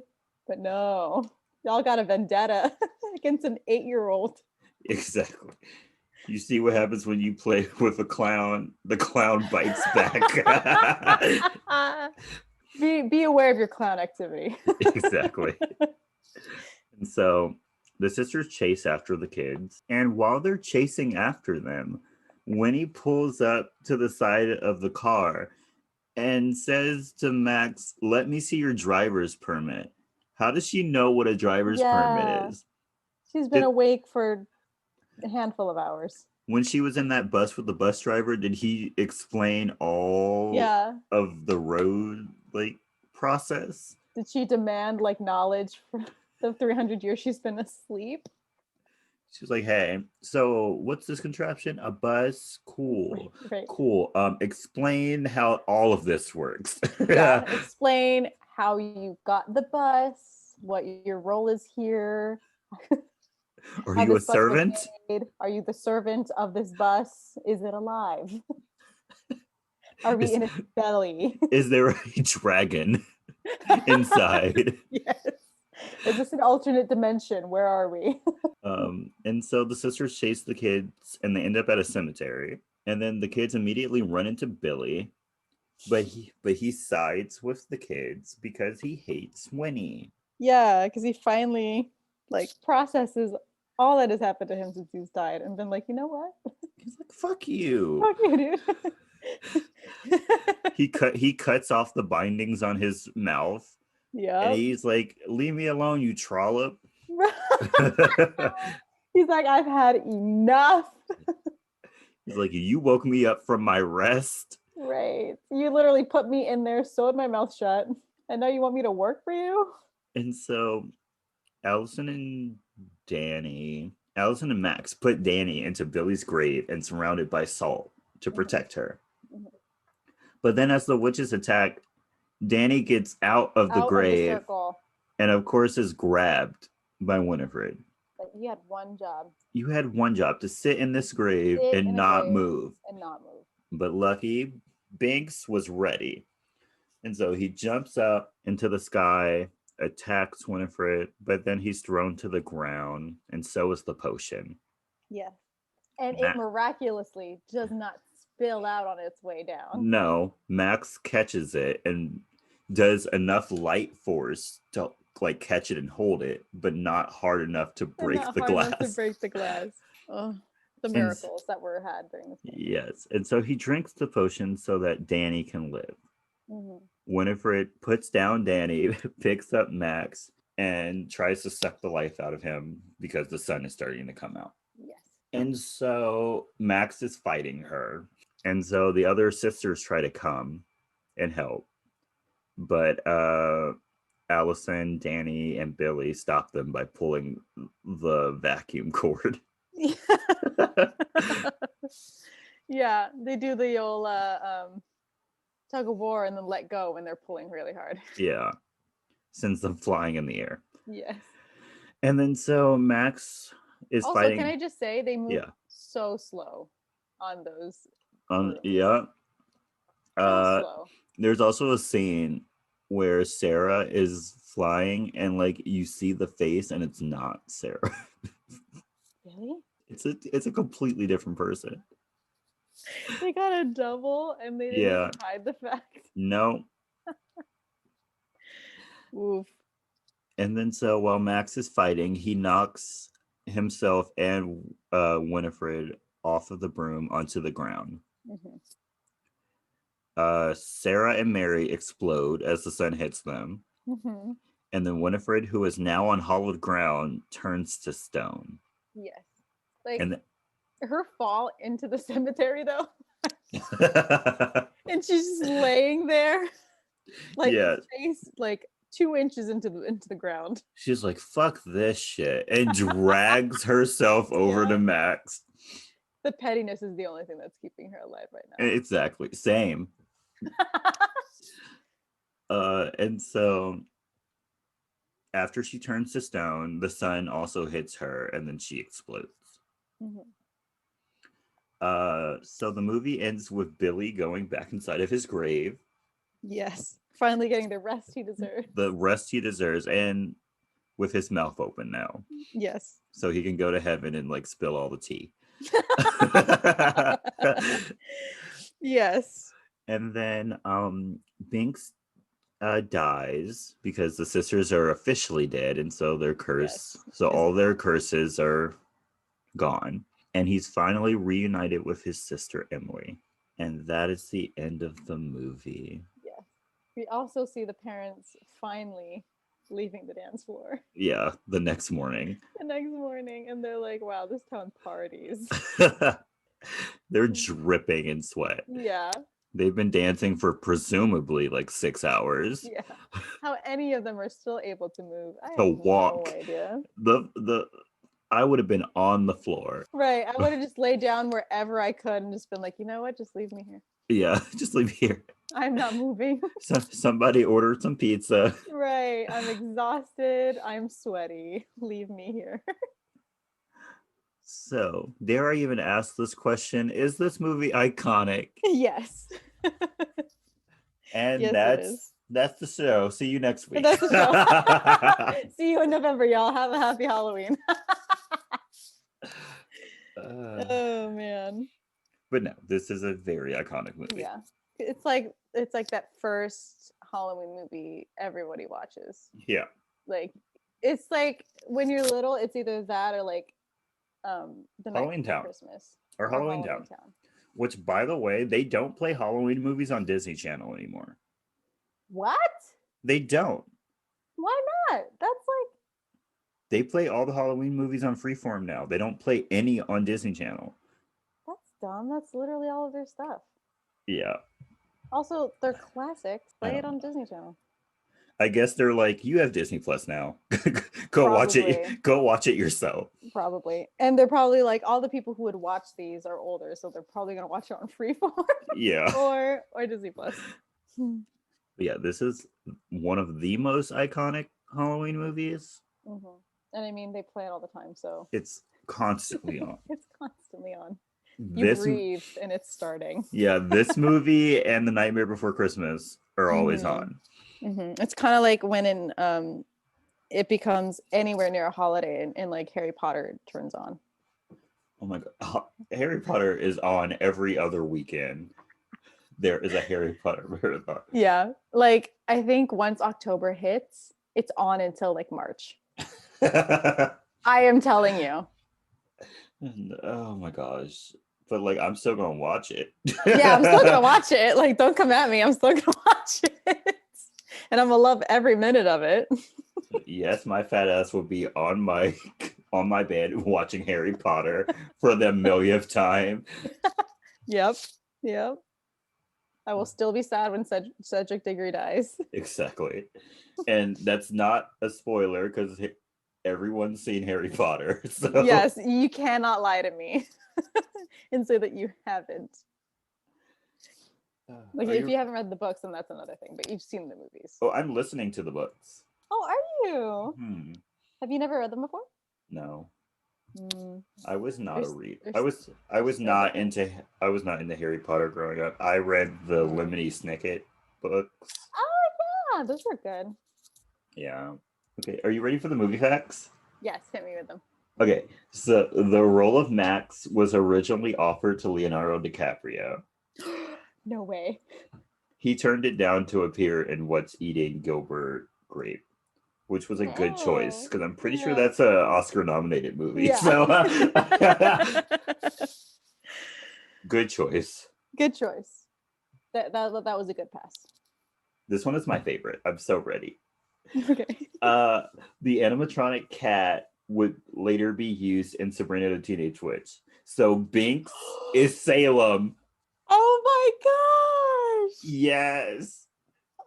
But no, y'all got a vendetta against an 8-year-old. Exactly. You see what happens when you play with a clown. The clown bites back. Be aware of your clown activity. Exactly. And so the sisters chase after the kids. And while they're chasing after them, Winnie pulls up to the side of the car and says to Max, "Let me see your driver's permit." How does she know what a driver's permit is? She's been awake for a handful of hours. When she was in that bus with the bus driver, did he explain all of the road process? Did she demand knowledge for the 300 years she's been asleep? She's like, hey, so what's this contraption? A bus? Cool. Right. Cool. Explain how all of this works. Yeah. Explain how you got the bus, what your role is here, Are how you a this bus was servant? made. Are you the servant of this bus? Is it alive? Are we Is, in its belly? is there a dragon inside? Yes. Is this an alternate dimension? Where are we? And so the sisters chase the kids and they end up at a cemetery. And then the kids immediately run into Billy, but he sides with the kids because he hates Winnie. Yeah, because he finally like processes all that has happened to him since he's died and been like, you know what? He's like, fuck you. Fuck you, dude. He cuts off the bindings on his mouth. Yeah. And he's like, leave me alone, you trollop. He's like, I've had enough. He's like, you woke me up from my rest. Right. You literally put me in there, sewed my mouth shut, and now you want me to work for you? And so Allison and Max put Danny into Billy's grave and surrounded by salt to protect her. But then as the witches attack, Danny gets out of the grave and of course is grabbed by Winifred. But you had one job. You had one job, to sit in this grave and not move. But lucky Binks was ready. And so he jumps up into the sky, attacks Winifred, but then he's thrown to the ground, and so is the potion. Yeah. And it miraculously does not spill out on its way down. No, Max catches it and does enough light force to like catch it and hold it, but not hard enough to break the glass. Oh, the miracles that were had during this game. Yes. And so he drinks the potion so that Danny can live. Winifred puts down Danny, picks up Max, and tries to suck the life out of him because the sun is starting to come out. Yes. And so Max is fighting her. And so the other sisters try to come and help. But Allison, Danny, and Billy stop them by pulling the vacuum cord. Yeah, they do the old tug of war and then let go when they're pulling really hard. Yeah, sends them flying in the air. Yes. And then so Max is also, fighting. Can I just say they move so slow on those. Yeah. So slow. There's also a scene where Sarah is flying and like you see the face and it's not Sarah. Really? It's a completely different person. They got a double and they didn't hide the fact. No. Oof. And then so while Max is fighting, he knocks himself and Winifred off of the broom onto the ground. Sarah and Mary explode as the sun hits them. And then Winifred, who is now on hollowed ground, turns to stone. Yes. Like her fall into the cemetery though. And she's just laying there. Like face like 2 inches into the ground. She's like, fuck this shit. And drags herself over to Max. The pettiness is the only thing that's keeping her alive right now. Exactly. Same. And so after she turns to stone, the sun also hits her and then she explodes. So the movie ends with Billy going back inside of his grave. Yes. Finally getting the rest he deserves. The rest he deserves, and with his mouth open now. Yes. So he can go to heaven and like spill all the tea. Yes. And then Binks dies because the sisters are officially dead, and so their curse, all their curses are gone. And he's finally reunited with his sister Emily. And that is the end of the movie. Yeah. We also see the parents finally leaving the dance floor. Yeah, the next morning. And they're like, wow, this town parties. They're dripping in sweat. Yeah. They've been dancing for presumably like 6 hours. Yeah. How any of them are still able to move, I to have walk. no idea. I would have been on the floor. Right. I would have just laid down wherever I could and just been like, you know what? Just leave me here. Yeah, just leave me here. I'm not moving. Somebody ordered some pizza. Right. I'm exhausted. I'm sweaty. Leave me here. So, dare I even ask this question? Is this movie iconic? Yes. And Yes, it is. that's the show. See you next week. That's the show. See you in November, y'all. Have a happy Halloween. Oh man. But no, this is a very iconic movie. Yeah. It's like that first Halloween movie everybody watches. Yeah. Like it's like when you're little, it's either that or like the Halloween Night Before Town. Christmas. Or Halloween Town. Which, by the way, they don't play Halloween movies on Disney Channel anymore. What? They don't. Why not? That's like They play all the Halloween movies on Freeform now. They don't play any on Disney Channel. that's dumb. That's literally all of their stuff. Yeah. Also, they're classics. Play it on Disney Channel. I guess they're like, you have Disney Plus now. Go watch it. Go watch it yourself. Probably. And they're probably like, all the people who would watch these are older, so they're probably gonna watch it on Freeform. Yeah. or Disney Plus. Yeah, this is one of the most iconic Halloween movies. Mm-hmm. And I mean, they play it all the time, so it's constantly on. It's constantly on. You breathe and it's starting. Yeah, this movie and The Nightmare Before Christmas are always on. Mm-hmm. It's kind of like when it becomes anywhere near a holiday and like Harry Potter turns on. Oh my god, Harry Potter is on every other weekend. There is a Harry Potter marathon. Yeah, like I think once October hits, it's on until like March. I am telling you. Oh my gosh. But like, I'm still gonna watch it. Yeah, I'm still gonna watch it. Like, don't come at me. I'm still gonna watch it, and I'm gonna love every minute of it. Yes, my fat ass will be on my bed watching Harry Potter for the millionth time. Yep. I will still be sad when Cedric Diggory dies. Exactly, and that's not a spoiler because everyone's seen Harry Potter. So. Yes, you cannot lie to me and say that you haven't. Like if you haven't read the books, then that's another thing. But you've seen the movies. Oh, I'm listening to the books. Oh, are you? Have you never read them before? No. I was not a reader. I was not into Harry Potter growing up. I read the Lemony Snicket books. Oh yeah, those are good. Yeah. Okay, are you ready for the movie facts? Yes, hit me with them. Okay, so the role of Max was originally offered to Leonardo DiCaprio. No way. He turned it down to appear in What's Eating Gilbert Grape, which was a good choice because I'm pretty sure that's an Oscar-nominated movie. Yeah. So, good choice. Good choice. That was a good pass. This one is my favorite. I'm so ready. Okay. The animatronic cat would later be used in Sabrina the Teenage Witch. So Binks is Salem. Oh my gosh. Yes.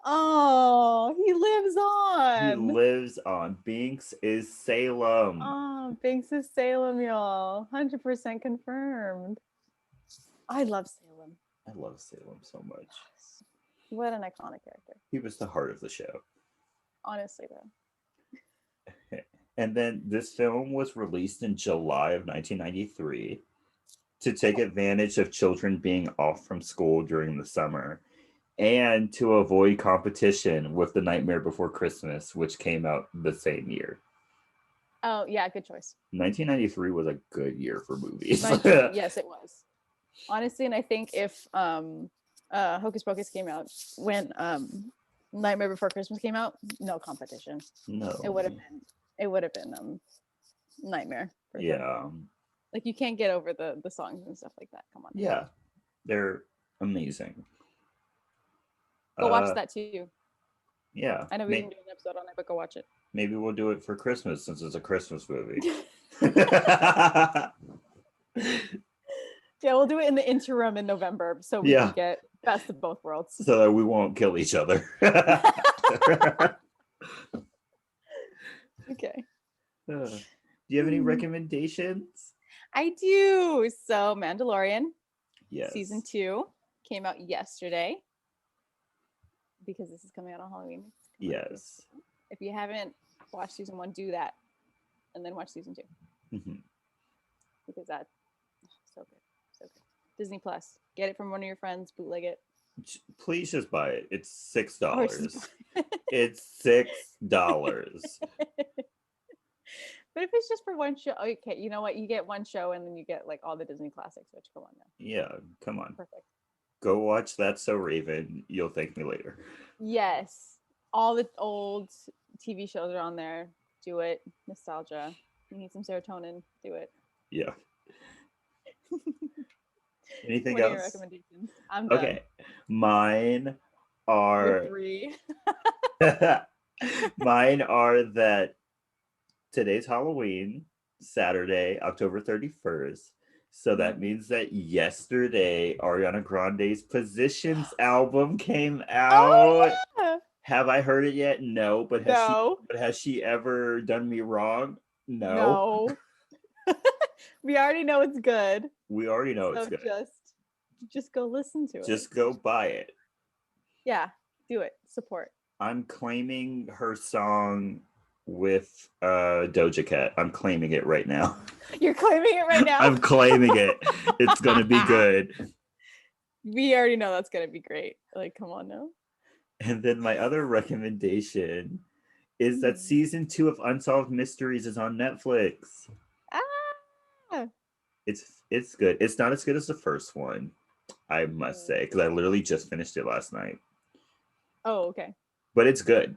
Oh, he lives on. He lives on. Binks is Salem. Oh, Binks is Salem, y'all. 100% confirmed. I love Salem. I love Salem so much. What an iconic character. He was the heart of the show. Honestly, though. And then this film was released in July of 1993 to take advantage of children being off from school during the summer and to avoid competition with The Nightmare Before Christmas, which came out the same year. Oh, yeah, good choice. 1993 was a good year for movies. Yes, it was. Honestly, and I think if Hocus Pocus came out when Nightmare Before Christmas came out, no competition. No. It would have been Nightmare. Yeah. Like you can't get over the songs and stuff like that. Come on. Yeah. They're amazing. Go watch that too. Yeah. I know we didn't do an episode on it, but go watch it. Maybe we'll do it for Christmas since it's a Christmas movie. Yeah, we'll do it in the interim in November so we can get best of both worlds. So that we won't kill each other. Okay. Do you have any recommendations? I do. So Mandalorian Yes. season 2 came out yesterday because this is coming out on Halloween. Yes. If you haven't watched season 1, do that, and then watch season 2 because that's so good, so good. Disney Plus, get it from one of your friends, bootleg it. Please just buy it. It's $6. It's $6. But if it's just for one show, okay, you know what? You get one show and then you get like all the Disney classics, which come on now. Yeah, come on. Perfect. Go watch That's So Raven. You'll thank me later. Yes. All the old TV shows are on there. Do it. Nostalgia. You need some serotonin. Do it. Yeah. Anything what else? Are your recommendations? I'm done. Okay. Mine are 3. Mine are that today's Halloween, Saturday, October 31st. So that means that yesterday Ariana Grande's Positions album came out. Oh, yeah. Have I heard it yet? No. But has she ever done me wrong? No. We already know it's good. We already know it's good. Just go listen to it. Just go buy it. Yeah, do it. Support. I'm claiming her song with Doja Cat. I'm claiming it right now. You're claiming it right now? I'm claiming it. It's gonna be good. We already know that's gonna be great. Like, come on now. And then my other recommendation is that season 2 of Unsolved Mysteries is on Netflix. It's good. It's not as good as the first one, I must say, because I literally just finished it last night. Oh, okay. But it's good.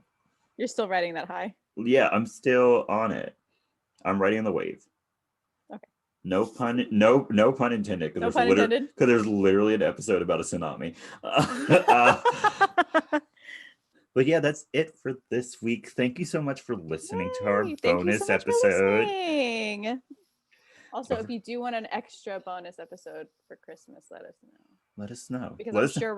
You're still riding that high? Yeah, I'm still on it. I'm riding the wave. Okay. No pun intended. No pun intended. Because there's literally an episode about a tsunami. But yeah, that's it for this week. Thank you so much for listening to our bonus episode. Also, if you do want an extra bonus episode for Christmas, let us know. Let us know. Because I'm sure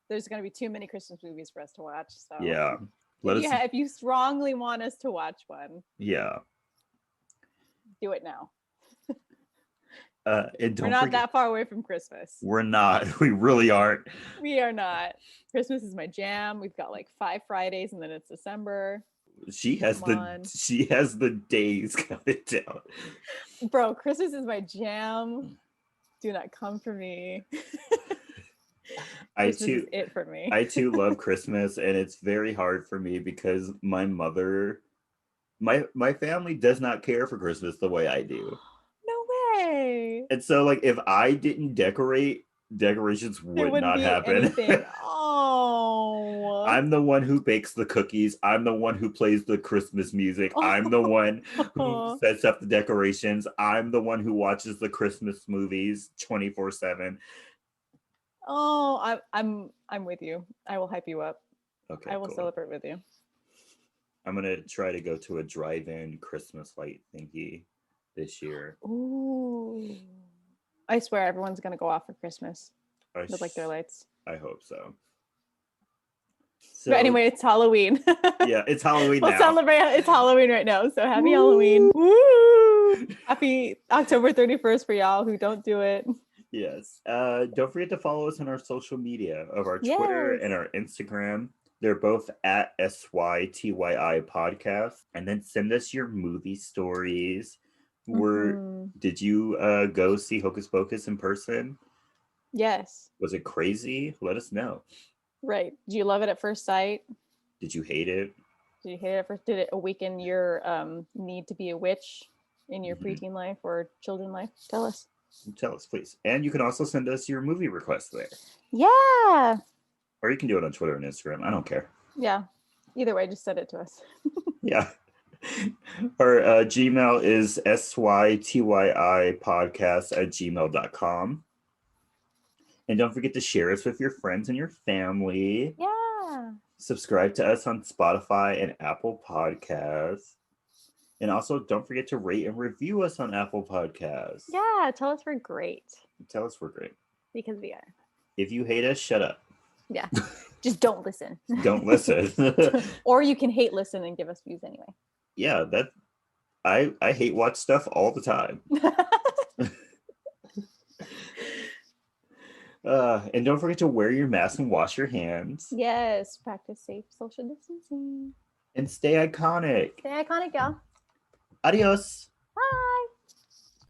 there's going to be too many Christmas movies for us to watch. So yeah. If you strongly want us to watch one. Yeah. Do it now. We're not that far away from Christmas. We're not. We really aren't. We are not. Christmas is my jam. We've got like 5 Fridays and then it's December. She has the days counted down. Bro, Christmas is my jam. Do not come for me. Christmas is it for me. I too love Christmas, and it's very hard for me because my family does not care for Christmas the way I do. No way. And so like if I didn't decorate, decorations would not happen. Oh. I'm the one who bakes the cookies. I'm the one who plays the Christmas music. I'm the one who sets up the decorations. I'm the one who watches the Christmas movies 24/7. Oh, I'm with you. I will hype you up. Okay. I will celebrate with you. I'm gonna try to go to a drive-in Christmas light thingy this year. Ooh. I swear everyone's gonna go off for Christmas with like their lights. I hope so. But anyway, it's Halloween. Yeah, it's Halloween we'll celebrate. It's Halloween right now, so happy Halloween. Woo! Happy October 31st for y'all who don't do it. Yes. Don't forget to follow us on our social media of our Twitter and our Instagram. They're both at SYTYI podcast. And then send us your movie stories. Did you go see Hocus Pocus in person? Yes. Was it crazy? Let us know. Right. Did you love it at first sight? Did you hate it? Did you hate it at first? Did it awaken your need to be a witch in your preteen life or children life? Tell us. Tell us, please. And you can also send us your movie requests there. Yeah. Or you can do it on Twitter and Instagram. I don't care. Yeah. Either way, just send it to us. Yeah. Our Gmail is sytyi podcast@gmail.com. And don't forget to share us with your friends and your family. Yeah. Subscribe to us on Spotify and Apple Podcasts. And also, don't forget to rate and review us on Apple Podcasts. Yeah, tell us we're great. Tell us we're great. Because we are. If you hate us, shut up. Yeah. Just don't listen. Don't listen. Or you can hate listen and give us views anyway. Yeah, I hate watch stuff all the time. And don't forget to wear your mask and wash your hands Yes, practice safe social distancing. and stay iconic. Stay iconic, y'all. Adios.